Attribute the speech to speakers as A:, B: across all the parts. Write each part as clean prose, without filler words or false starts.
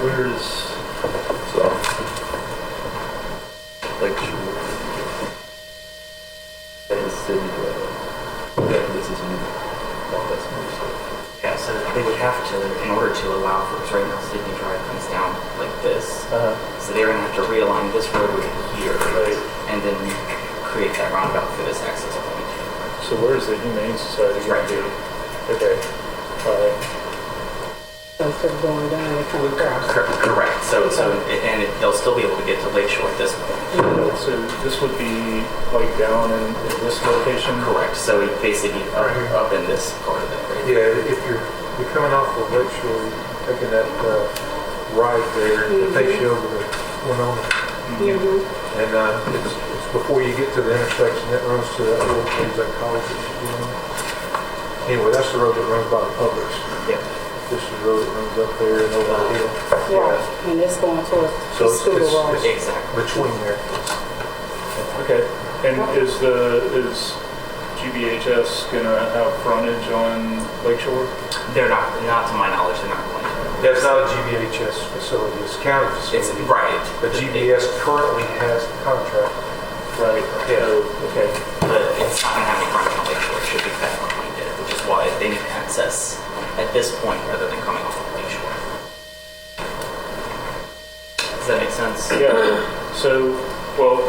A: where is Lakeshore? That is city. This is new. Well, that's new stuff.
B: Yeah, so they would have to, in order to allow for, because right now Sydney Drive comes down like this, so they're going to have to realign this roadway here,
A: Right.
B: and then create that roundabout for this access point.
C: So where's the Humane Society going to be? Okay. All right.
D: So instead of going down, they come across.
B: Correct. They'll still be able to get to Lakeshore at this point.
C: So this would be like down in this location?
B: Correct. So it basically up in this part of it, right?
A: Yeah, if you're coming off of Lakeshore, taking that right there, it takes you over to Winona. And it's before you get to the intersection that runs to that old place that college. Anyway, that's the road that runs by the Publix.
B: Yeah.
A: This is the road that runs up there and over the hill.
D: Right, and it's going towards
A: So
D: the school
A: it's
D: road.
B: Exactly.
A: between there.
C: Okay. And is GBHS going to have frontage on Lakeshore?
B: They're not to my knowledge, they're not going to.
A: Yeah, it's not a GBHS facility, it's a county
B: It's
A: facility.
B: right.
A: But GBS currently has the contract.
C: Right.
A: Yeah.
C: Oh, okay.
B: But it's not going to have any frontage on Lakeshore. It should be fed on Point did, which is why they need access at this point rather than coming off of Lakeshore. Does that make sense?
C: Yeah. So, well,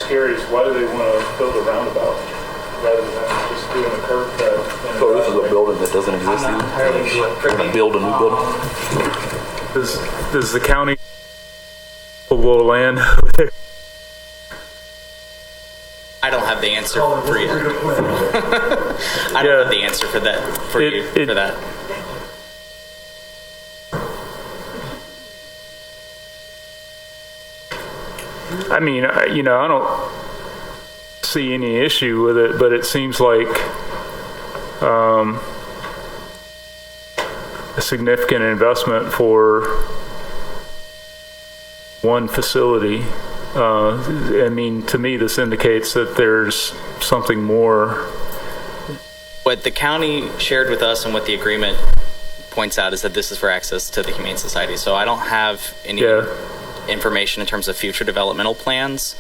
C: I'm curious, why do they want to build a roundabout rather than just doing a curb cut?
E: So this is a building that doesn't
B: I'm
E: exist
B: not
E: either?
B: entirely sure.
E: We're gonna build a new building?
C: Does the county will land over there?
B: I don't have the answer for you. I don't have the answer for that for that.
C: I mean, I don't see any issue with it, but it seems like a significant investment for one facility. I mean, to me, this indicates that there's something more.
B: What the county shared with us and what the agreement points out is that this is for access to the Humane Society. So I don't have any information in terms of future developmental plans.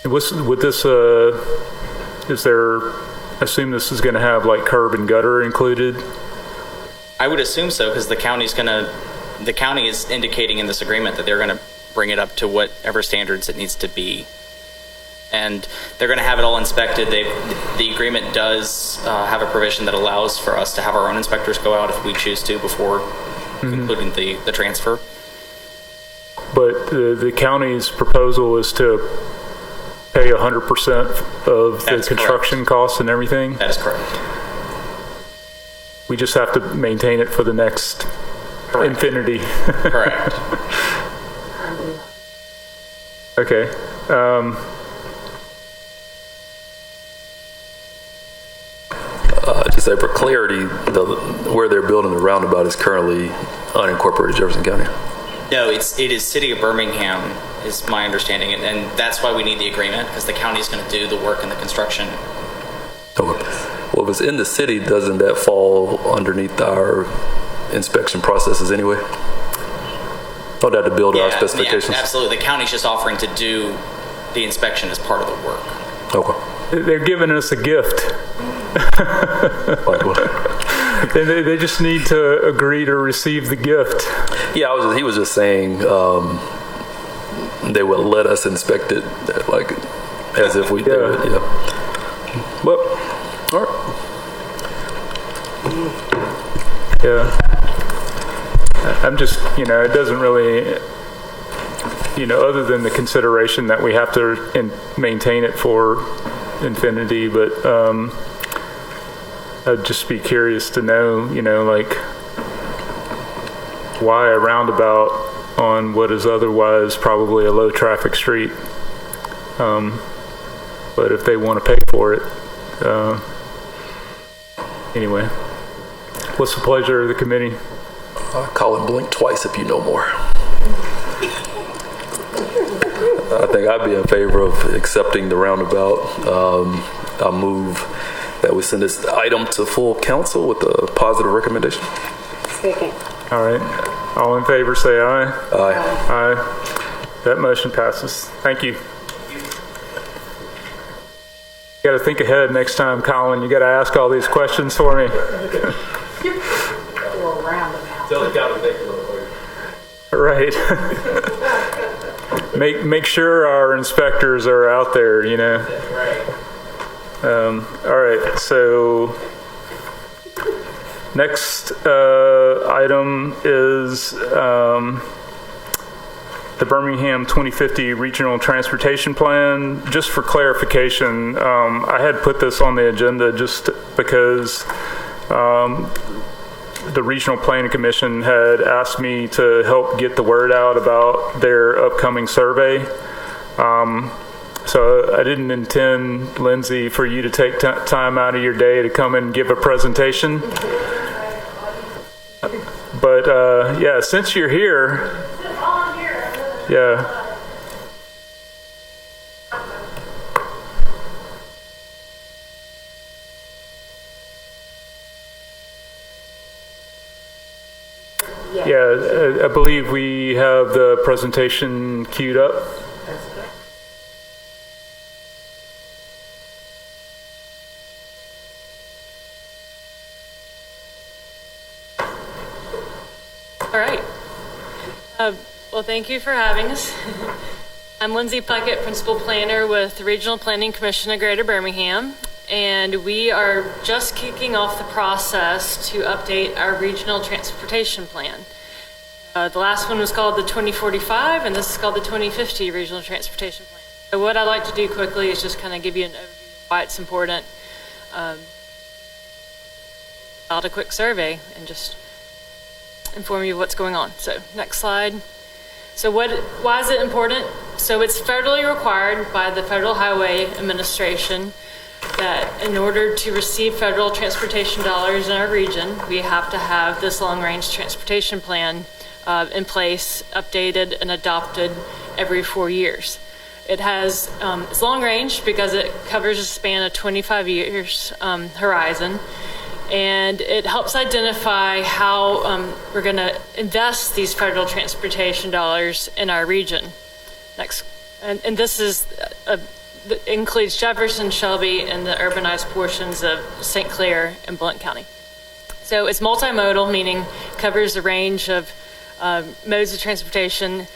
C: Would this, is there, I assume this is going to have like curb and gutter included?
B: I would assume so, because the county is indicating in this agreement that they're going to bring it up to whatever standards it needs to be. And they're going to have it all inspected. The agreement does have a provision that allows for us to have our own inspectors go out if we choose to before concluding the transfer.
C: But the county's proposal is to pay 100% of the construction costs and everything?
B: That is correct.
C: We just have to maintain it for the next infinity.
B: Correct.
C: Okay.
E: Just say for clarity, where they're building the roundabout is currently unincorporated Jefferson County.
B: No, it is City of Birmingham, is my understanding, and that's why we need the agreement, because the county is going to do the work and the construction.
E: Okay. Well, if it's in the city, doesn't that fall underneath our inspection processes anyway? Don't have to build our specifications?
B: Yeah, absolutely. The county's just offering to do the inspection as part of the work.
E: Okay.
C: They're giving us a gift.
E: Like what?
C: They just need to agree to receive the gift.
E: Yeah, he was just saying they would let us inspect it, like as if we do it. Yeah. But all right.
C: Yeah. I'm just, it doesn't really, other than the consideration that we have to maintain it for infinity, but I'd just be curious to know, like, why a roundabout on what is otherwise probably a low traffic street. But if they want to pay for it, anyway. What's the pleasure of the committee?
E: Call and blink twice if you know more. I think I'd be in favor of accepting the roundabout. I'll move that we send this item to full council with a positive recommendation.
D: Second.
C: All right. All in favor, say aye.
E: Aye.
C: Aye. That motion passes. Thank you. You got to think ahead next time, Colin. You got to ask all these questions for me.
D: Or roundabout.
E: Tell the county thank you.
C: Right. Make sure our inspectors are out there, you know. All right. So next item is the Birmingham 2050 Regional Transportation Plan. Just for clarification, I had put this on the agenda just because the Regional Planning Commission had asked me to help get the word out about their upcoming survey. So I didn't intend, Lindsay, for you to take time out of your day to come and give a presentation. But yeah, since you're here, yeah. Yeah, I believe we have the presentation queued up.
F: All right. Well, thank you for having us. I'm Lindsay Puckett, Principal Planner with the Regional Planning Commission of Greater Birmingham, and we are just kicking off the process to update our Regional Transportation Plan. The last one was called the 2045, and this is called the 2050 Regional Transportation Plan. So what I'd like to do quickly is just kind of give you an overview of why it's important. Filed a quick survey and just inform you of what's going on. So next slide. So why is it important? So it's federally required by the Federal Highway Administration that in order to receive federal transportation dollars in our region, we have to have this long-range transportation plan in place, updated and adopted every 4 years. It has, it's long range because it covers a span of 25 years horizon, and it helps identify how we're going to invest these federal transportation dollars in our region. Next, and this is includes Jefferson, Shelby, and the urbanized portions of St. Clair and Blount County. So it's multimodal, meaning covers a range of modes of transportation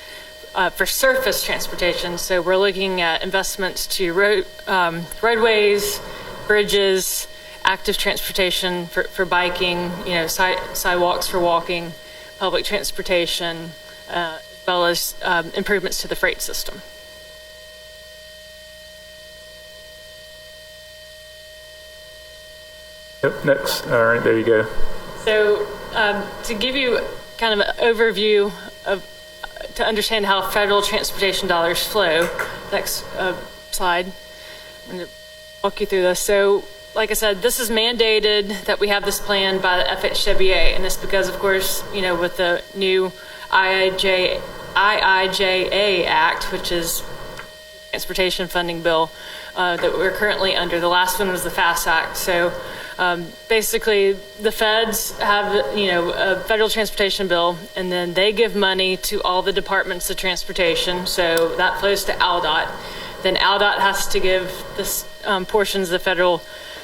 F: for surface transportation. So we're looking at investments to roadways, bridges, active transportation for biking, sidewalks for walking, public transportation, as well as improvements to the freight system.
C: Yep, next. All right, there you go.
F: So to give you kind of an overview to understand how federal transportation dollars flow, next slide, I'm going to walk you through this. So like I said, this is mandated that we have this plan by the FHWA, and it's because, of course, with the new IIJA Act, which is transportation funding bill that we're currently under. The last one was the FAST Act. So basically, the feds have, a federal transportation bill, and then they give money to all the departments of transportation. So that flows to ALDOT. Then ALDOT has to give this portions of the federal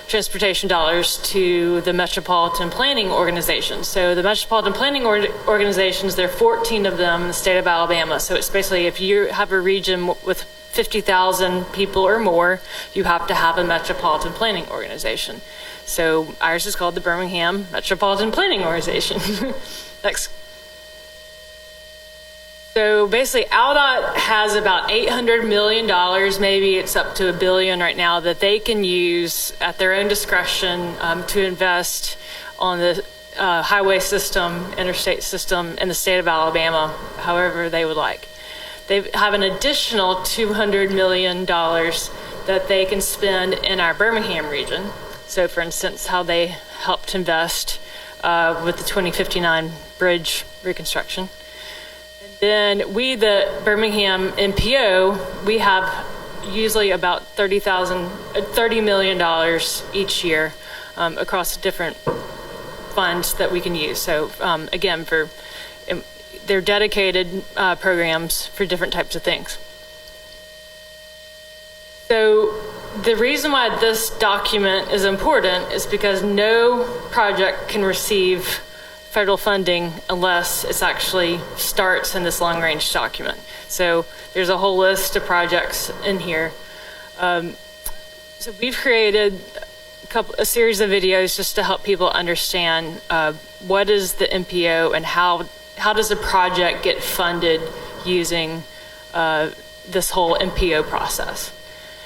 F: transportation dollars to the Metropolitan Planning Organizations. So the Metropolitan Planning Organizations, there are 14 of them in the state of Alabama. So it's basically if you have a region with 50,000 people or more, you have to have a Metropolitan Planning Organization. So ours is called the Birmingham Metropolitan Planning Organization. Next. So basically, ALDOT has about $800 million, maybe it's up to $1 billion right now, that they can use at their own discretion to invest on the highway system, interstate system in the state of Alabama, however they would like. They have an additional $200 million that they can spend in our Birmingham region. So for instance, how they helped invest with the 2059 bridge reconstruction. Then we, the Birmingham MPO, we have usually about $30 million each year across different funds that we can use. So again, they're dedicated programs for different types of things. So the reason why this document is important is because no project can receive federal funding unless it actually starts in this long-range document. So there's a whole list of projects in here. So we've created a series of videos just to help people understand what is the MPO and how does a project get funded using this whole MPO process.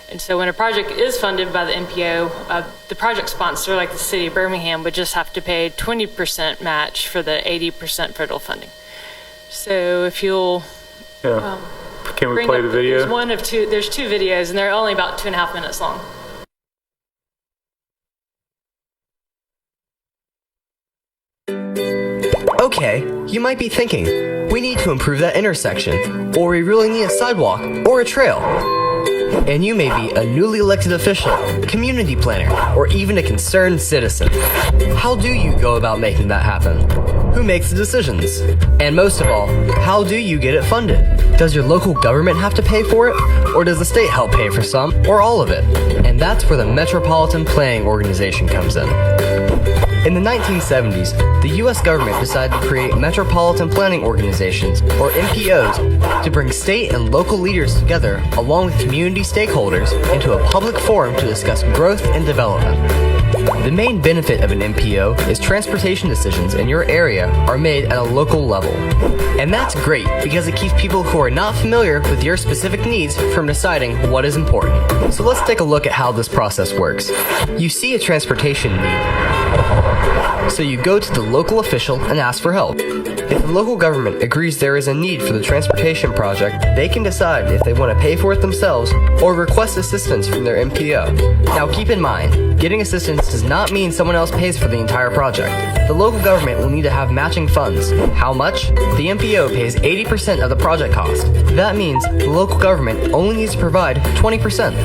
F: And so when a project is funded by the MPO, the project sponsor, like the city of Birmingham, would just have to pay 20% match for the 80% federal funding. So if you'll
C: can we play the video?
F: There's two videos, and they're only about 2.5 minutes long.
G: Okay, you might be thinking, we need to improve that intersection, or we really need a sidewalk or a trail. And you may be a newly elected official, community planner, or even a concerned citizen. How do you go about making that happen? Who makes the decisions? And most of all, how do you get it funded? Does your local government have to pay for it? Or does the state help pay for some, or all of it? And that's where the Metropolitan Planning Organization comes in. In the 1970s, the U.S. government decided to create Metropolitan Planning Organizations, or MPOs, to bring state and local leaders together along with community stakeholders into a public forum to discuss growth and development. The main benefit of an MPO is transportation decisions in your area are made at a local level. And that's great because it keeps people who are not familiar with your specific needs from deciding what is important. So let's take a look at how this process works. You see a transportation need. So you go to the local official and ask for help. If the local government agrees there is a need for the transportation project, they can decide if they want to pay for it themselves or request assistance from their MPO. Now keep in mind, getting assistance does not mean someone else pays for the entire project. The local government will need to have matching funds. How much? The MPO pays 80% of the project cost. That means the local government only needs to provide 20%.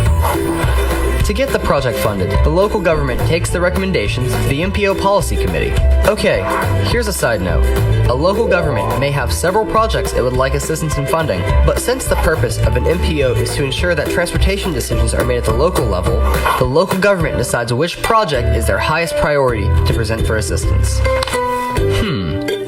G: To get the project funded, the local government takes the recommendations to the MPO Policy Committee. Okay, here's a side note. A local government may have several projects it would like assistance in funding, but since the purpose of an MPO is to ensure that transportation decisions are made at the local level, the local government decides which project is their highest priority to present for assistance.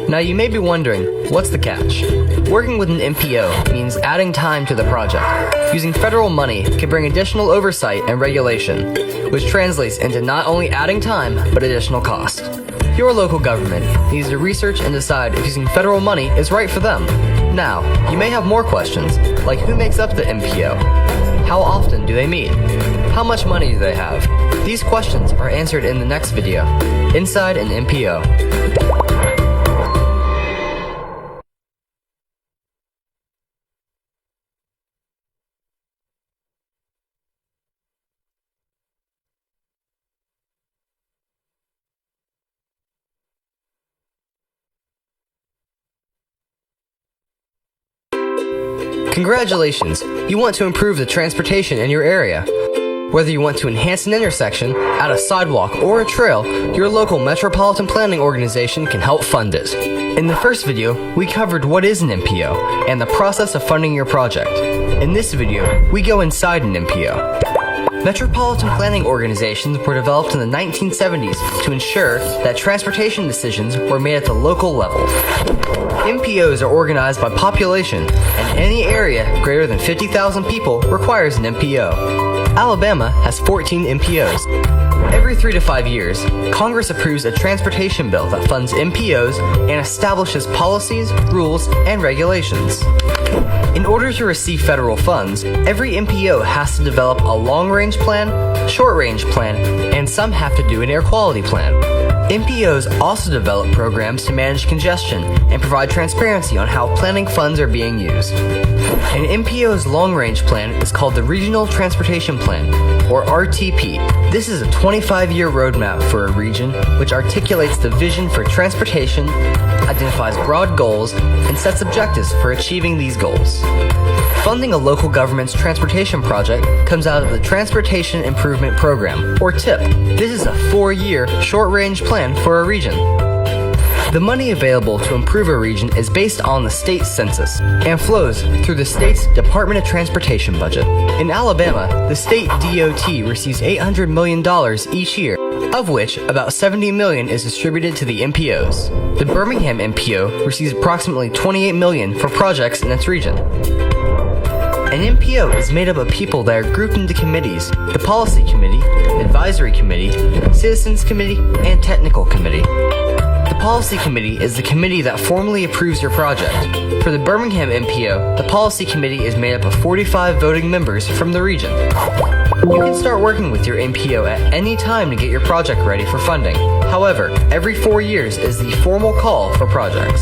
G: Now you may be wondering, what's the catch? Working with an MPO means adding time to the project. Using federal money can bring additional oversight and regulation, which translates into not only adding time, but additional cost. Your local government needs to research and decide if using federal money is right for them. Now, you may have more questions, like who makes up the MPO? How often do they meet? How much money do they have? These questions are answered in the next video, Inside an MPO. Congratulations! You want to improve the transportation in your area. Whether you want to enhance an intersection, add a sidewalk, or a trail, your local Metropolitan Planning Organization can help fund it. In the first video, we covered what is an MPO and the process of funding your project. In this video, we go inside an MPO. Metropolitan Planning Organizations were developed in the 1970s to ensure that transportation decisions were made at the local level. MPOs are organized by population, and any area greater than 50,000 people requires an MPO. Alabama has 14 MPOs. Every 3 to 5 years, Congress approves a transportation bill that funds MPOs and establishes policies, rules, and regulations. In order to receive federal funds, every MPO has to develop a long-range plan, short-range plan, and some have to do an air quality plan. MPOs also develop programs to manage congestion and provide transparency on how planning funds are being used. An MPO's long-range plan is called the Regional Transportation Plan, or RTP. This is a 25-year roadmap for a region which articulates the vision for transportation, identifies broad goals, and sets objectives for achieving these goals. Funding a local government's transportation project comes out of the Transportation Improvement Program, or TIP. This is a 4-year, short-range plan for a region. The money available to improve a region is based on the state census and flows through the state's Department of Transportation budget. In Alabama, the state DOT receives $800 million each year, of which about $70 million is distributed to the MPOs. The Birmingham MPO receives approximately $28 million for projects in its region. An MPO is made up of people that are grouped into committees: the Policy Committee, Advisory Committee, Citizens Committee, and Technical Committee. The Policy Committee is the committee that formally approves your project. For the Birmingham MPO, the Policy Committee is made up of 45 voting members from the region. You can start working with your MPO at any time to get your project ready for funding. However, every 4 years is the formal call for projects.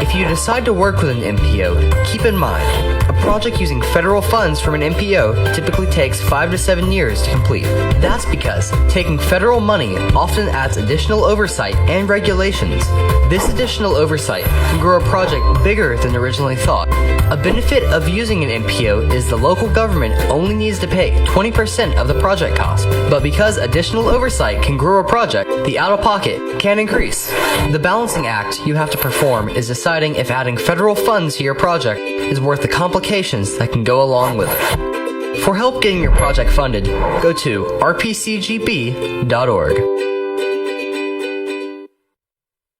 G: If you decide to work with an MPO, keep in mind, a project using federal funds from an MPO typically takes 5 to 7 years to complete. That's because taking federal money often adds additional oversight and regulations. This additional oversight can grow a project bigger than originally thought. A benefit of using an MPO is the local government only needs to pay 20% of the project cost. But because additional oversight can grow a project, the out-of-pocket can increase. The balancing act you have to perform is deciding if adding federal funds to your project is worth the complications that can go along with it. For help getting your project funded, go to rpcgb.org.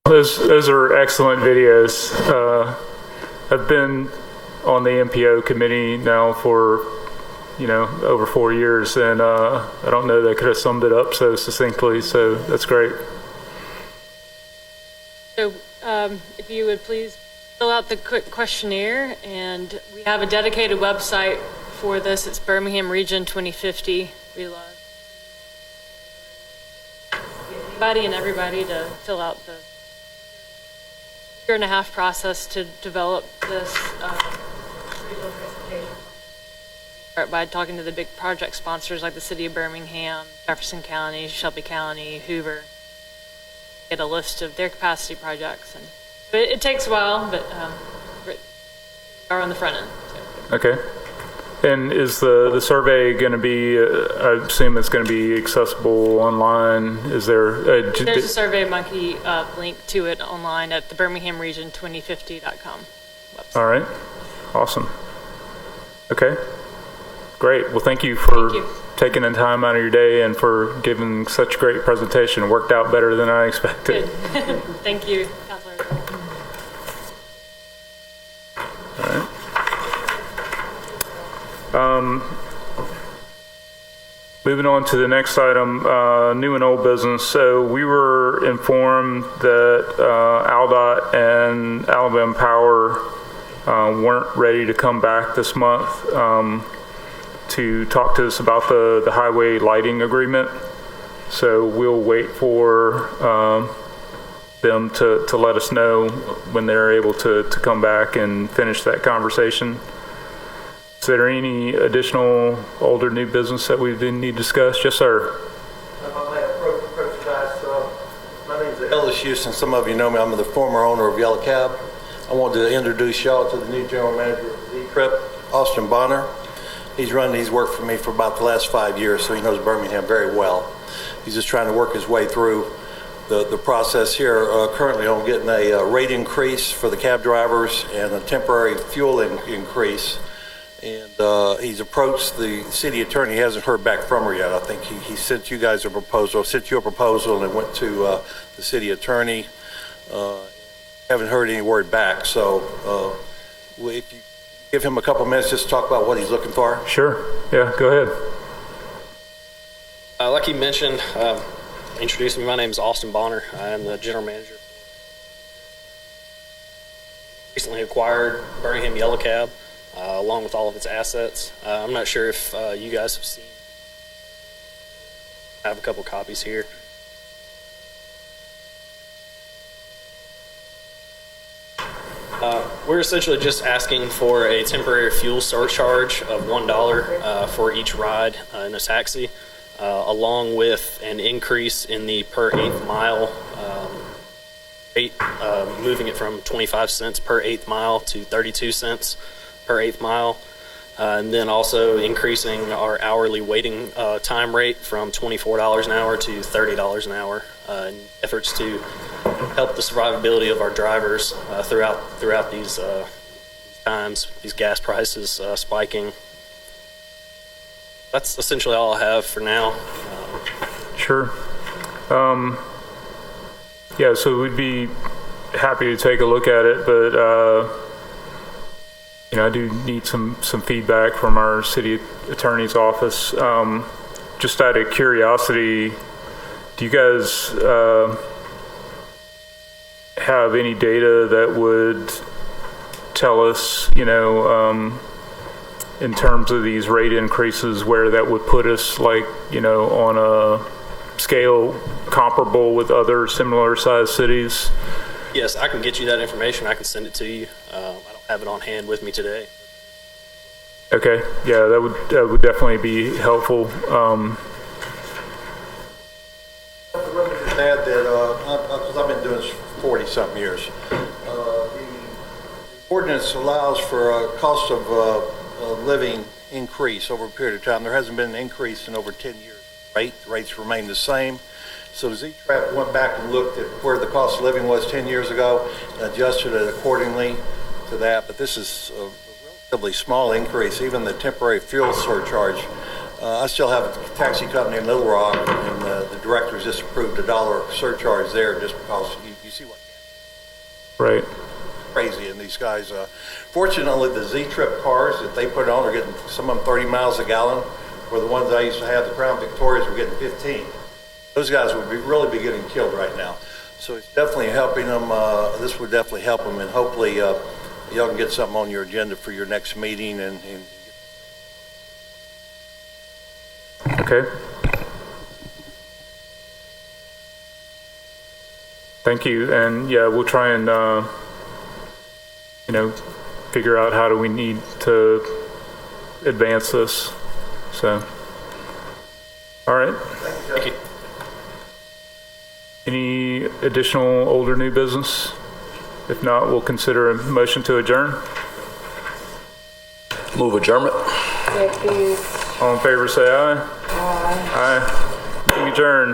C: Those are excellent videos. I've been on the MPO committee now for, over 4 years, and I don't know they could have summed it up so succinctly, so that's great.
F: So if you would please fill out the quick questionnaire, and we have a dedicated website for this. It's Birmingham Region 2050. We love anybody and everybody to fill out the year-and-a-half process to develop this regional transportation. Start by talking to the big project sponsors like the City of Birmingham, Jefferson County, Shelby County, Hoover. Get a list of their capacity projects, and but it takes a while, but we are on the front end. So.
C: Okay. And is the survey going to be, I assume it's going to be accessible online? Is there
F: There's a SurveyMonkey link to it online at the BirminghamRegion2050.com website.
C: All right. Awesome. Okay. Great. Well, thank you for taking the time out of your day and for giving such a great presentation. It worked out better than I expected.
F: Good. Thank you, Councilor.
C: All right. Moving on to the next item, new and old business. So we were informed that ALDOT and Alabama Power weren't ready to come back this month to talk to us about the highway lighting agreement. So we'll wait for them to let us know when they're able to come back and finish that conversation. Is there any additional old or new business that we need to discuss? Yes, sir.
H: My name is Ellis Houston. Some of you know me. I'm the former owner of Yellow Cab. I wanted to introduce y'all to the new general manager of Z-Trip, Austin Bonner. He's worked for me for about the last 5 years, so he knows Birmingham very well. He's just trying to work his way through the process here. Currently, I'm getting a rate increase for the cab drivers and a temporary fuel increase. And he's approached the city attorney. He hasn't heard back from her yet. I think he sent you guys a proposal, and it went to the city attorney. Haven't heard any word back. So if you give him a couple minutes just to talk about what he's looking for.
C: Sure. Yeah, go ahead.
I: Like you mentioned, introduce me. My name is Austin Bonner. I am the general manager. Recently acquired Birmingham Yellow Cab. Along with all of its assets. I'm not sure if you guys have seen. I have a couple copies here. We're essentially just asking for a temporary fuel surcharge of $1 for each ride in a taxi, along with an increase in the per 8th mile rate, moving it from 25 cents per 8th mile to 32 cents per 8th mile. And then also increasing our hourly waiting time rate from $24 an hour to $30 an hour in efforts to help the survivability of our drivers throughout these times, these gas prices spiking. That's essentially all I have for now.
C: Sure. Yeah, so we'd be happy to take a look at it, but I do need some feedback from our city attorney's office. Just out of curiosity, do you guys have any data that would tell us, in terms of these rate increases, where that would put us, on a scale comparable with other similar sized cities?
I: Yes, I can get you that information. I can send it to you. I don't have it on hand with me today.
C: Okay, yeah, that would definitely be helpful.
H: Add that, because I've been doing this for 40-something years. The ordinance allows for a cost of living increase over a period of time. There hasn't been an increase in over 10 years. The rates remain the same. So Z-Trap went back and looked at where the cost of living was 10 years ago and adjusted it accordingly to that. But this is a relatively small increase, even the temporary fuel surcharge. I still have a taxi company in Little Rock, and the directors just approved a $1 surcharge there just because you see what
C: Right.
H: crazy in these guys. Fortunately, the Z-Trip cars that they put on are getting some of them 30 miles a gallon, where the ones I used to have, the Crown Victorias, were getting 15. Those guys would really be getting killed right now. So it's definitely helping them. This would definitely help them, and hopefully y'all can get something on your agenda for your next meeting.
C: Okay. Thank you. And yeah, we'll try and, figure out how do we need to advance this. So, all right.
I: Thank you.
C: Any additional old or new business? If not, we'll consider a motion to adjourn.
E: Move adjournment.
D: Second.
C: All in favor, say aye. Aye. Meeting adjourned.